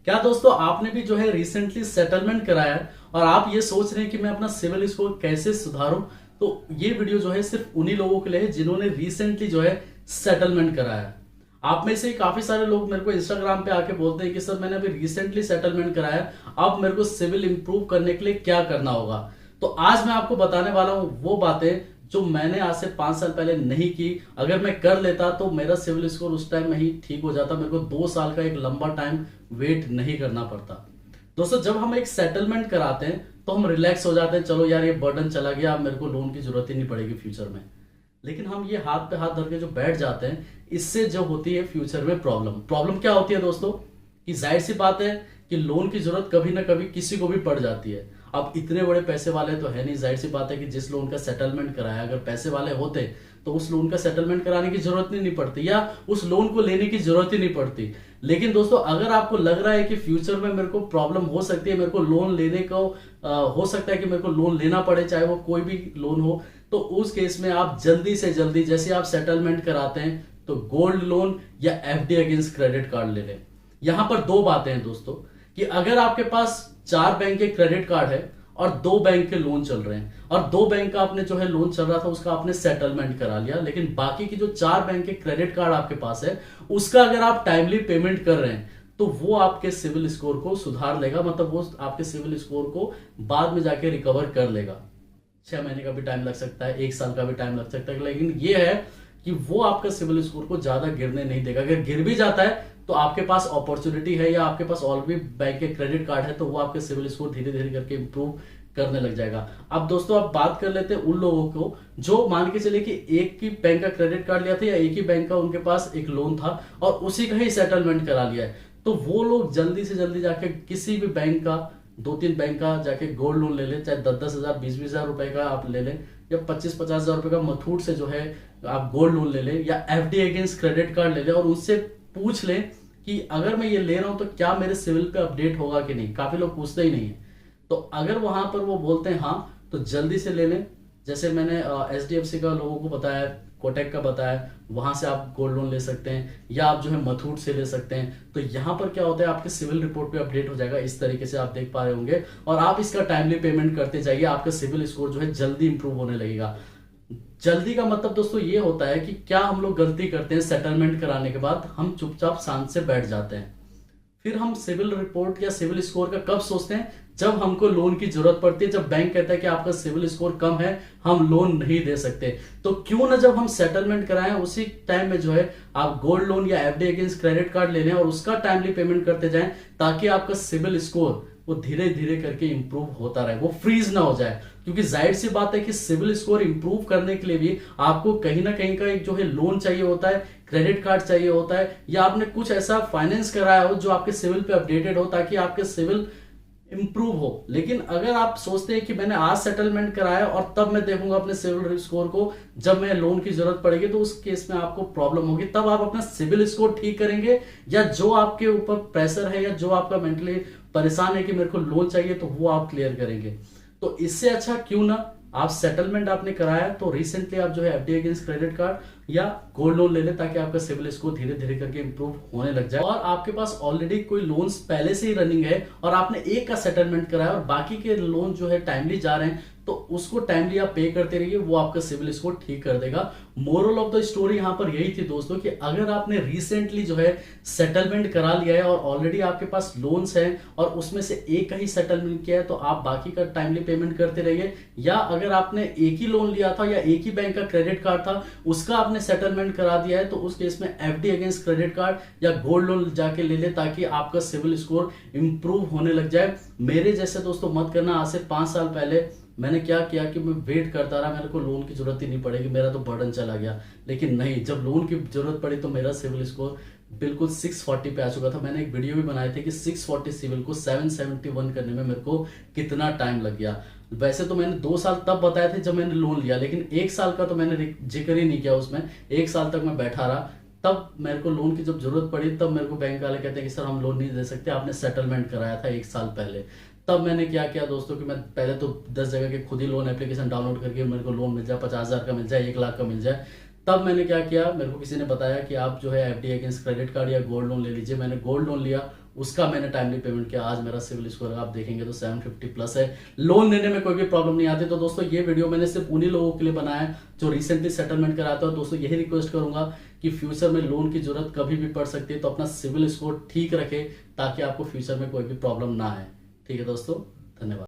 क्या दोस्तों आपने भी जो है रिसेंटली सेटलमेंट कराया है और आप ये सोच रहे हैं कि मैं अपना सिविल स्कोर कैसे सुधारूं? तो ये वीडियो जो है सिर्फ उन्हीं लोगों के लिए है जिन्होंने रिसेंटली जो है सेटलमेंट कराया है। आप में से काफी सारे लोग मेरे को इंस्टाग्राम पे आके बोलते हैं कि सर मैंने अभी रिसेंटली सेटलमेंट कराया, अब मेरे को सिविल इंप्रूव करने के लिए क्या करना होगा। तो आज मैं आपको बताने वाला हूं वो बातें जो मैंने आज से 5 साल पहले नहीं की। अगर मैं कर लेता तो मेरा सिविल स्कोर उस टाइम में ही ठीक हो जाता, मेरे को 2 साल का एक लंबा टाइम वेट नहीं करना पड़ता। दोस्तों जब हम एक सेटलमेंट कराते हैं तो हम रिलैक्स हो जाते हैं, चलो यार ये बर्डन चला गया, अब मेरे को लोन की जरूरत ही नहीं पड़ेगी फ्यूचर में। लेकिन हम ये हाथ पे हाथ धर के जो बैठ जाते हैं, इससे जो होती है फ्यूचर में प्रॉब्लम। प्रॉब्लम क्या होती है दोस्तों कि जाहिर सी बात है कि लोन की जरूरत कभी ना कभी किसी को भी पड़ जाती है। अब इतने बड़े पैसे वाले तो है नहीं, जाहिर सी बात है कि जिस लोन का सेटलमेंट कराया, अगर पैसे वाले होते तो उस लोन का सेटलमेंट कराने की जरूरत नहीं पड़ती या उस लोन को लेने की जरूरत ही नहीं पड़ती। लेकिन दोस्तों अगर आपको लग रहा है कि फ्यूचर में मेरे को प्रॉब्लम हो सकती है, मेरे को लोन लेने को हो सकता है कि मेरे को लोन लेना पड़े, चाहे वो कोई भी लोन हो, तो उस केस में आप जल्दी से जल्दी जैसे आप सेटलमेंट कराते हैं तो गोल्ड लोन या एफडी अगेंस्ट क्रेडिट कार्ड ले लें। यहां पर दो बातें हैं दोस्तों कि अगर आपके पास 4 बैंक के क्रेडिट कार्ड है और 2 बैंक के लोन चल रहे हैं और 2 बैंक का आपने जो है लोन चल रहा था उसका आपने सेटलमेंट करा लिया, लेकिन बाकी की जो 4 बैंक के क्रेडिट कार्ड आपके पास है उसका अगर आप टाइमली पेमेंट कर रहे हैं तो वो आपके सिविल स्कोर को सुधार लेगा, मतलब वो आपके सिविल स्कोर को बाद में जाके रिकवर कर लेगा। 6 महीने का भी टाइम लग सकता है, 1 साल का भी टाइम लग सकता है, लेकिन ये है कि वो आपका सिविल स्कोर को ज्यादा गिरने नहीं देगा। अगर गिर भी जाता है तो आपके पास अपॉर्चुनिटी है या आपके पास ऑलरेडी बैंक के क्रेडिट कार्ड है तो वो आपके सिविल स्कोर धीरे धीरे करके इंप्रूव करने लग जाएगा। अब दोस्तों आप बात कर लेते हैं उन लोगों को जो मान के चले कि एक ही बैंक का क्रेडिट कार्ड लिया था या एक ही बैंक का उनके पास एक लोन था और उसी का ही सेटलमेंट करा लिया है। तो वो लोग जल्दी से जल्दी जाके किसी भी बैंक का, 2-3 बैंक का जाके गोल्ड लोन ले लें, चाहे 10-10 हजार 20-20 हजार रुपए का आप ले लें या 25-50 हजार रुपए का मथूट से जो है आप गोल्ड लोन ले लें या एफडी अगेंस्ट क्रेडिट कार्ड ले लें और उससे पूछ लें कि अगर मैं ये ले रहा हूं तो क्या मेरे सिविल पे अपडेट होगा कि नहीं। काफी लोग पूछते ही नहीं है, तो अगर वहां पर वो बोलते हैं हाँ तो जल्दी से ले लें। जैसे मैंने एचडीएफसी का लोगों को बताया, कोटेक का बताया, वहां से आप गोल्ड लोन ले सकते हैं या आप जो है मथूट से ले सकते हैं। तो यहाँ पर क्या होता है आपके सिविल रिपोर्ट पे अपडेट हो जाएगा, इस तरीके से आप देख पा रहे होंगे और आप इसका टाइमली पेमेंट करते जाइए, आपका सिविल स्कोर जो है जल्दी इंप्रूव होने लगेगा। जल्दी का मतलब दोस्तों ये होता है कि क्या हम लोग गलती करते हैं, सेटलमेंट कराने के बाद हम चुपचाप शांत से बैठ जाते हैं। फिर हम सिविल रिपोर्ट या सिविल स्कोर का कब सोचते हैं, जब हमको लोन की जरूरत पड़ती है, जब बैंक कहता है कि आपका सिविल स्कोर कम है, हम लोन नहीं दे सकते। तो क्यों ना जब हम सेटलमेंट कराएं उसी टाइम में जो है आप गोल्ड लोन या एफडी अगेंस्ट क्रेडिट कार्ड ले लें और उसका टाइमली पेमेंट करते जाएं, ताकि आपका सिविल स्कोर वो धीरे धीरे करके इंप्रूव होता रहे, वो फ्रीज ना हो जाए। क्योंकि जाहिर सी बात है कि सिविल स्कोर इंप्रूव करने के लिए भी आपको कहीं ना कहीं का एक जो है लोन चाहिए होता है, क्रेडिट कार्ड चाहिए होता है, या आपने कुछ ऐसा फाइनेंस कराया हो जो आपके सिविल पे अपडेटेड हो ताकि आपके सिविल इंप्रूव हो। लेकिन अगर आप सोचते हैं कि मैंने आज सेटलमेंट कराया और तब मैं देखूंगा अपने सिविल स्कोर को जब मैं लोन की जरूरत पड़ेगी, तो उस केस में आपको प्रॉब्लम होगी। तब आप अपना सिविल स्कोर ठीक करेंगे या जो आपके ऊपर प्रेशर है या जो आपका मेंटली परेशान है कि मेरे को लोन चाहिए तो वो आप क्लियर करेंगे। तो इससे अच्छा क्यों ना आप सेटलमेंट आपने कराया तो रिसेंटली आप जो है एफडी अगेंस्ट क्रेडिट कार्ड या गोल्ड लोन ले लें ताकि आपका सिविल स्कोर धीरे धीरे करके इंप्रूव होने लग जाए। और आपके पास ऑलरेडी कोई लोन्स पहले से ही रनिंग है और आपने एक का सेटलमेंट कराया और बाकी के लोन जो है टाइमली जा रहे हैं, तो उसको टाइमली आप पे करते रहिए, वो आपका सिविल स्कोर ठीक कर देगा। मोरल ऑफ द स्टोरी यहां पर यही थी दोस्तों कि अगर आपने रिसेंटली जो है सेटलमेंट करा लिया है और ऑलरेडी आपके पास लोन्स हैं और उसमें से एक का ही सेटलमेंट किया है, तो आप बाकी का टाइमली पेमेंट करते रहिए। या अगर आपने एक ही लोन लिया था या एक ही बैंक का क्रेडिट कार्ड था उसका आपने सेटलमेंट करा दिया है, तो उस केस में एफडी अगेंस्ट क्रेडिट कार्ड या गोल्ड लोन जाके ले ले ताकि आपका सिविल स्कोर इंप्रूव होने लग जाए। मेरे जैसे दोस्तों मत करना। आज से 5 साल पहले मैंने क्या किया कि मैं वेट करता रहा, मेरे को लोन की जरूरत ही नहीं पड़ेगी, मेरा तो बर्डन चला गया। लेकिन नहीं, जब लोन की जरूरत पड़ी तो मेरा सिविल स्कोर बिल्कुल 640 पे आ चुका था। मैंने एक वीडियो भी बनाए थे कि 640 सिविल को 771 करने में मेरे को कितना टाइम लग गया। वैसे तो मैंने 2 साल तब बताए थे जब मैंने लोन लिया, लेकिन 1 साल का तो मैंने जिक्र ही नहीं किया उसमें। 1 साल तक मैं बैठा रहा, तब मेरे को लोन की जब जरूरत पड़ी तब मेरे को बैंक वाले कहते हैं कि सर हम लोन नहीं दे सकते, आपने सेटलमेंट कराया था 1 साल पहले। तब मैंने क्या किया दोस्तों कि मैं पहले तो 10 जगह के खुद ही लोन एप्लीकेशन डाउनलोड करके मेरे को लोन मिल जाए, 50,000 का मिल जाए, 1 लाख का मिल जाए। तब मैंने क्या किया, मेरे को किसी ने बताया कि आप जो है एफडी अगेंस्ट क्रेडिट कार्ड या गोल्ड लोन ले लीजिए। मैंने गोल्ड लोन लिया उसका मैंने टाइमली पेमेंट किया, आज मेरा सिविल स्कोर आप देखेंगे तो 750 प्लस है। लोन लेने में कोई भी प्रॉब्लम नहीं आती। तो दोस्तों ये वीडियो मैंने सिर्फ उन्हीं लोगों के लिए बनाया है जो रिसेंटली सेटलमेंट कराते हैं। दोस्तों यही रिक्वेस्ट करूंगा कि फ्यूचर में लोन की जरूरत कभी भी पड़ सकती है, तो अपना सिविल स्कोर ठीक रखें ताकि आपको फ्यूचर में कोई भी प्रॉब्लम ना आए। ठीक है दोस्तों, धन्यवाद।